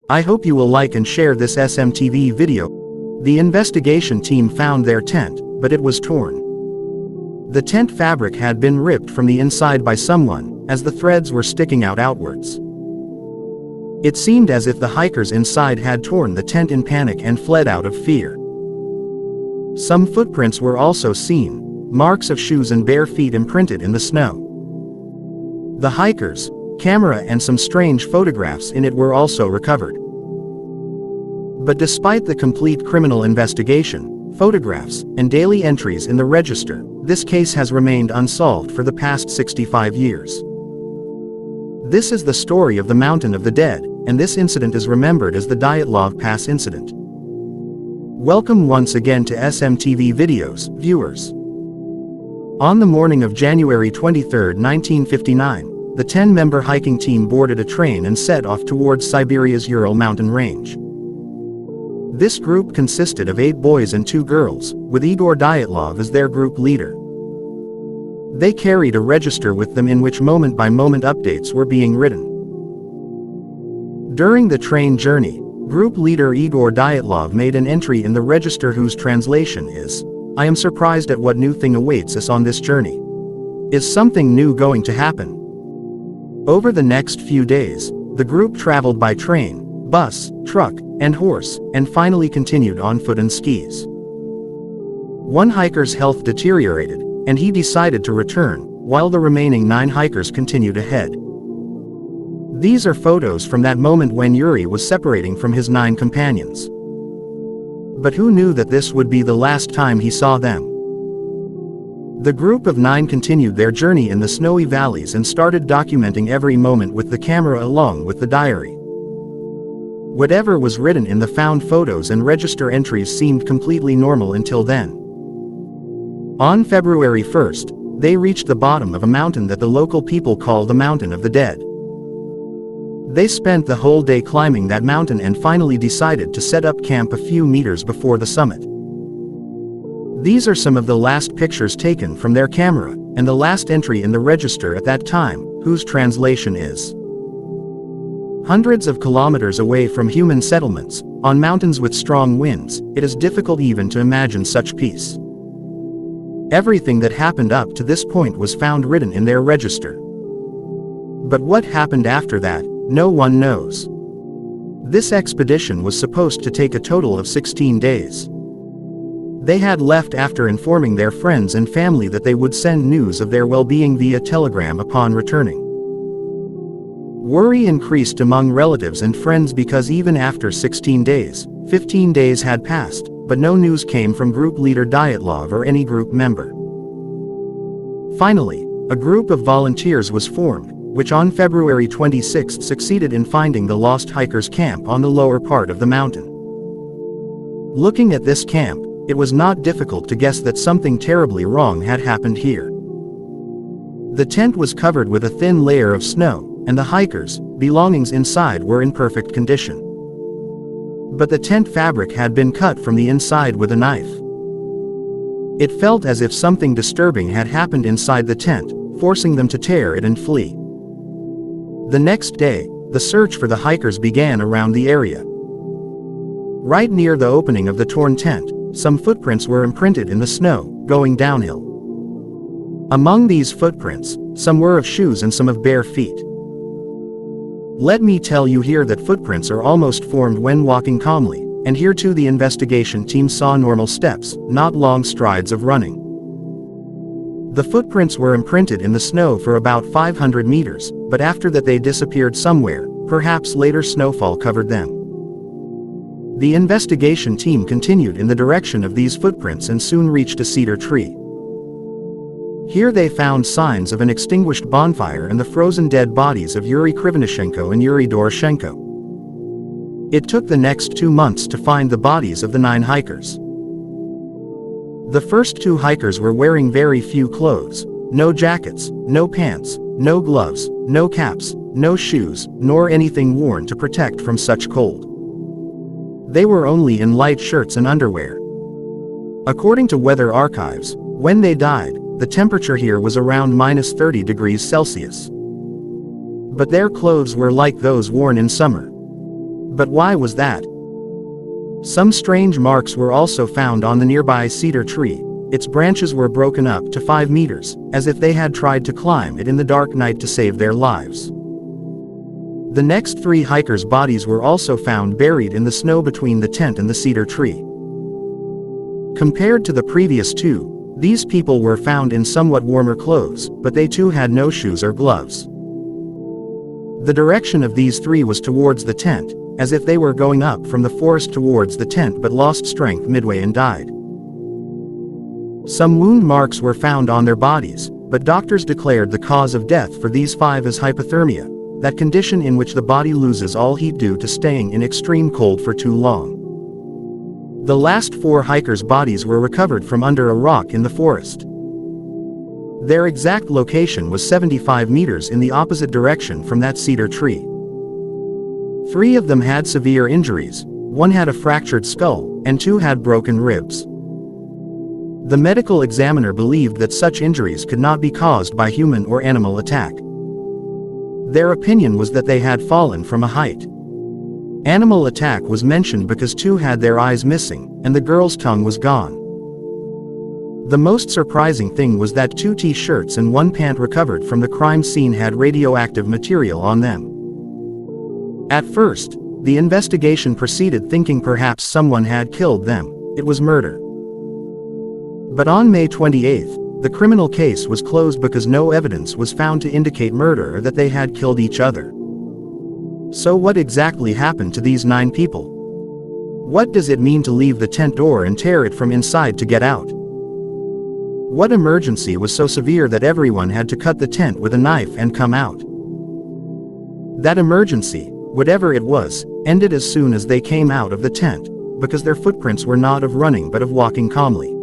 I hope you will like and share this SMTV video. The investigation team found their tent, but it was torn. The tent fabric had been ripped from the inside by someone, as the threads were sticking out outwards. It seemed as if the hikers inside had torn the tent in panic and fled out of fear. Some footprints were also seen, marks of shoes and bare feet imprinted in the snow. The hikers' camera and some strange photographs in it were also recovered. But despite the complete criminal investigation, photographs, and daily entries in the register, this case has remained unsolved for the past 65 years. This is the story of the Mountain of the Dead, and this incident is remembered as the Dyatlov Pass incident. Welcome once again to SMTV Videos, viewers. On the morning of January 23, 1959, the 10-member hiking team boarded a train and set off towards Siberia's Ural mountain range. This group consisted of 8 boys and 2 girls, with Igor Dyatlov as their group leader. They carried a register with them in which moment-by-moment updates were being written. During the train journey, group leader Igor Dyatlov made an entry in the register whose translation is, "I am surprised at what new thing awaits us on this journey. Is something new going to happen?" Over the next few days, the group traveled by train, bus, truck, and horse, and finally continued on foot and skis. One hiker's health deteriorated, and he decided to return, while the remaining 9 hikers continued ahead. These are photos from that moment when Yuri was separating from his 9 companions. But who knew that this would be the last time he saw them? The group of 9 continued their journey in the snowy valleys and started documenting every moment with the camera along with the diary. Whatever was written in the found photos and register entries seemed completely normal until then. On February 1st, they reached the bottom of a mountain that the local people call the Mountain of the Dead. They spent the whole day climbing that mountain and finally decided to set up camp a few meters before the summit. These are some of the last pictures taken from their camera, and the last entry in the register at that time, whose translation is, "Hundreds of kilometers away from human settlements, on mountains with strong winds, it is difficult even to imagine such peace." Everything that happened up to this point was found written in their register. But what happened after that, no one knows. This expedition was supposed to take a total of 16 days. They had left after informing their friends and family that they would send news of their well-being via telegram upon returning. Worry increased among relatives and friends because even after 16 days, 15 days had passed, but no news came from group leader Dyatlov or any group member. Finally, a group of volunteers was formed, which on February 26 succeeded in finding the lost hikers' camp on the lower part of the mountain. Looking at this camp, it was not difficult to guess that something terribly wrong had happened here. The tent was covered with a thin layer of snow, and the hikers' belongings inside were in perfect condition. But the tent fabric had been cut from the inside with a knife. It felt as if something disturbing had happened inside the tent, forcing them to tear it and flee. The next day, the search for the hikers began around the area. Right near the opening of the torn tent, some footprints were imprinted in the snow, going downhill. Among these footprints, some were of shoes and some of bare feet. Let me tell you here that footprints are almost formed when walking calmly, and here too the investigation team saw normal steps, not long strides of running. The footprints were imprinted in the snow for about 500 meters, but after that they disappeared somewhere, perhaps later snowfall covered them. The investigation team continued in the direction of these footprints and soon reached a cedar tree. Here they found signs of an extinguished bonfire and the frozen dead bodies of Yuri Krivonishenko and Yuri Doroshenko. It took the next 2 months to find the bodies of the 9 hikers. The first 2 hikers were wearing very few clothes, no jackets, no pants, no gloves, no caps, no shoes, nor anything worn to protect from such cold. They were only in light shirts and underwear. According to weather archives, when they died, the temperature here was around -30 degrees Celsius. But their clothes were like those worn in summer. But why was that? Some strange marks were also found on the nearby cedar tree. Its branches were broken up to 5 meters, as if they had tried to climb it in the dark night to save their lives. The next 3 hikers' bodies were also found buried in the snow between the tent and the cedar tree. Compared to the previous 2, these people were found in somewhat warmer clothes, but they too had no shoes or gloves. The direction of these 3 was towards the tent, as if they were going up from the forest towards the tent but lost strength midway and died. Some wound marks were found on their bodies, but doctors declared the cause of death for these 5 as hypothermia, that condition in which the body loses all heat due to staying in extreme cold for too long. The last 4 hikers' bodies were recovered from under a rock in the forest. Their exact location was 75 meters in the opposite direction from that cedar tree. 3 of them had severe injuries, 1 had a fractured skull, and 2 had broken ribs. The medical examiner believed that such injuries could not be caused by human or animal attack. Their opinion was that they had fallen from a height. Animal attack was mentioned because 2 had their eyes missing, and the girl's tongue was gone. The most surprising thing was that 2 t-shirts and 1 pant recovered from the crime scene had radioactive material on them. At first, the investigation proceeded thinking perhaps someone had killed them. It was murder. But on May 28, the criminal case was closed because no evidence was found to indicate murder or that they had killed each other. So what exactly happened to these 9 people? What does it mean to leave the tent door and tear it from inside to get out? What emergency was so severe that everyone had to cut the tent with a knife and come out? That emergency, whatever it was, ended as soon as they came out of the tent, because their footprints were not of running but of walking calmly.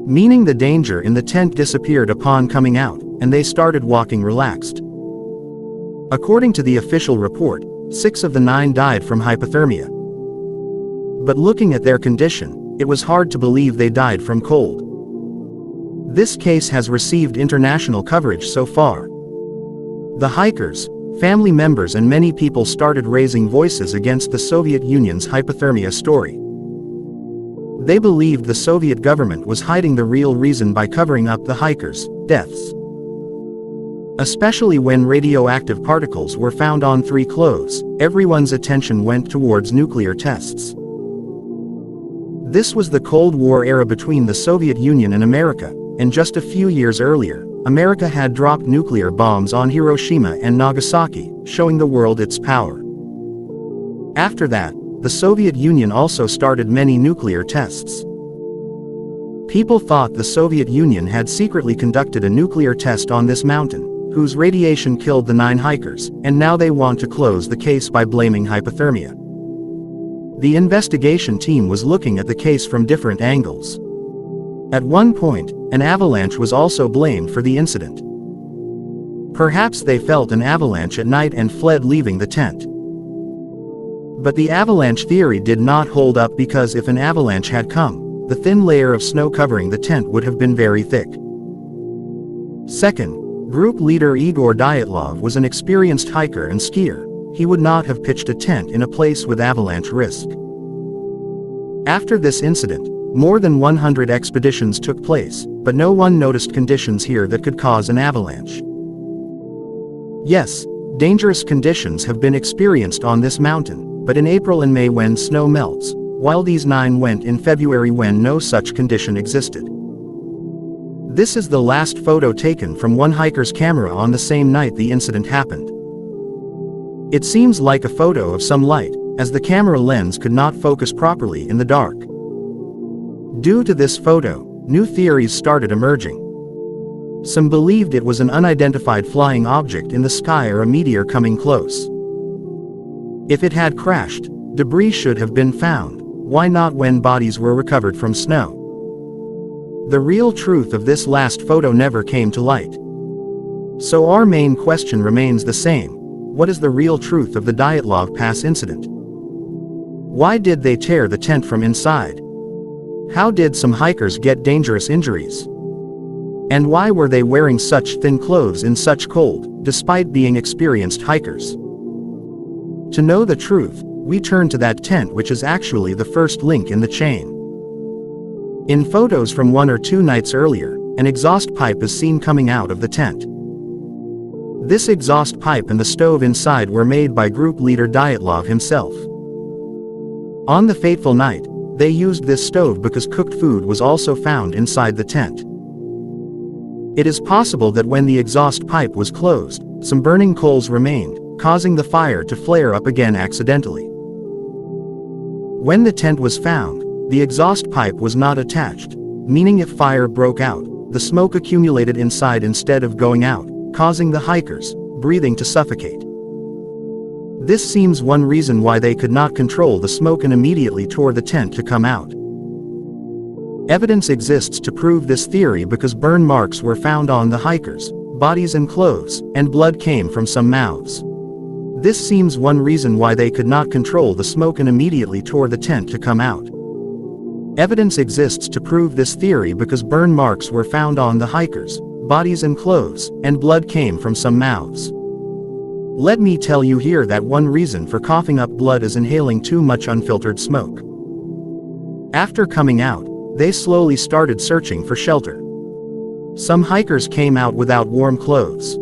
Meaning the danger in the tent disappeared upon coming out, and they started walking relaxed. According to the official report, 6 of the 9 died from hypothermia. But looking at their condition, it was hard to believe they died from cold. This case has received international coverage so far. The hikers, family members and many people started raising voices against the Soviet Union's hypothermia story. They believed the Soviet government was hiding the real reason by covering up the hikers' deaths. Especially when radioactive particles were found on 3 clothes, everyone's attention went towards nuclear tests. This was the Cold War era between the Soviet Union and America, and just a few years earlier, America had dropped nuclear bombs on Hiroshima and Nagasaki, showing the world its power. After that, the Soviet Union also started many nuclear tests. People thought the Soviet Union had secretly conducted a nuclear test on this mountain, whose radiation killed the 9 hikers, and now they want to close the case by blaming hypothermia. The investigation team was looking at the case from different angles. At one point, an avalanche was also blamed for the incident. Perhaps they felt an avalanche at night and fled, leaving the tent. But the avalanche theory did not hold up because if an avalanche had come, the thin layer of snow covering the tent would have been very thick. Second, group leader Igor Dyatlov was an experienced hiker and skier. He would not have pitched a tent in a place with avalanche risk. After this incident, more than 100 expeditions took place, but no one noticed conditions here that could cause an avalanche. Yes, dangerous conditions have been experienced on this mountain, but in April and May when snow melts, while these 9 went in February when no such condition existed. This is the last photo taken from one hiker's camera on the same night the incident happened. It seems like a photo of some light, as the camera lens could not focus properly in the dark. Due to this photo, new theories started emerging. Some believed it was an unidentified flying object in the sky or a meteor coming close. If it had crashed, debris should have been found. Why not when bodies were recovered from snow? The real truth of this last photo never came to light. So our main question remains the same. What is the real truth of the Dyatlov Pass incident? Why did they tear the tent from inside? How did some hikers get dangerous injuries? And why were they wearing such thin clothes in such cold, despite being experienced hikers? To know the truth, we turn to that tent, which is actually the first link in the chain. In photos from 1 or 2 nights earlier, an exhaust pipe is seen coming out of the tent. This exhaust pipe and the stove inside were made by group leader Dyatlov himself. On the fateful night, they used this stove because cooked food was also found inside the tent. It is possible that when the exhaust pipe was closed, some burning coals remained, causing the fire to flare up again accidentally. When the tent was found, the exhaust pipe was not attached, meaning if fire broke out, the smoke accumulated inside instead of going out, causing the hikers' breathing to suffocate. This seems one reason why they could not control the smoke and immediately tore the tent to come out. Evidence exists to prove this theory because burn marks were found on the hikers' bodies and clothes, and blood came from some mouths. This seems one reason why they could not control the smoke and immediately tore the tent to come out. Evidence exists to prove this theory because burn marks were found on the hikers' bodies and clothes, and blood came from some mouths. Let me tell you here that one reason for coughing up blood is inhaling too much unfiltered smoke. After coming out, they slowly started searching for shelter. Some hikers came out without warm clothes.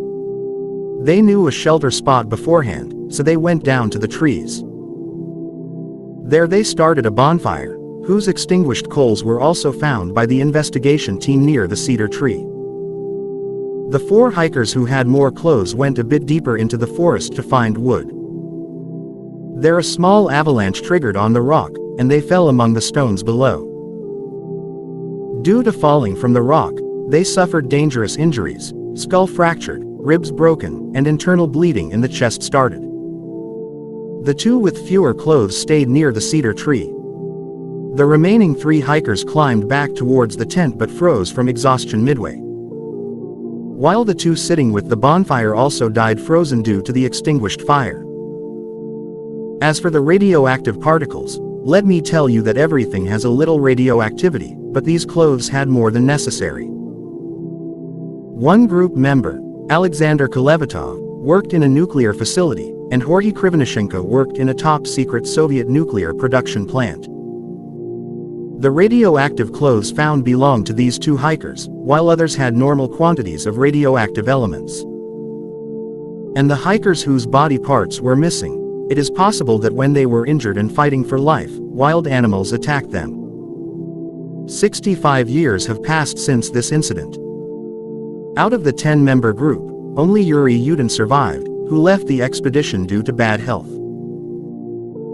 They knew a shelter spot beforehand, so they went down to the trees. There they started a bonfire, whose extinguished coals were also found by the investigation team near the cedar tree. The 4 hikers who had more clothes went a bit deeper into the forest to find wood. There a small avalanche triggered on the rock, and they fell among the stones below. Due to falling from the rock, they suffered dangerous injuries, skull fractured, ribs broken, and internal bleeding in the chest started. The 2 with fewer clothes stayed near the cedar tree. The remaining 3 hikers climbed back towards the tent but froze from exhaustion midway. While the 2 sitting with the bonfire also died frozen due to the extinguished fire. As for the radioactive particles, let me tell you that everything has a little radioactivity, but these clothes had more than necessary. One group member, Alexander Kolevatov, worked in a nuclear facility, and Georgy Krivonishenko worked in a top-secret Soviet nuclear production plant. The radioactive clothes found belonged to these 2 hikers, while others had normal quantities of radioactive elements. And the hikers whose body parts were missing, it is possible that when they were injured and fighting for life, wild animals attacked them. 65 years have passed since this incident. Out of the 10-member group, only Yuri Yudin survived, who left the expedition due to bad health.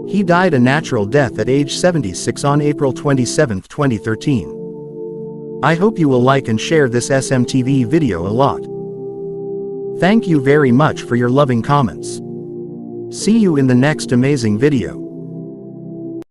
He died a natural death at age 76 on April 27, 2013. I hope you will like and share this SMTV video a lot. Thank you very much for your loving comments. See you in the next amazing video.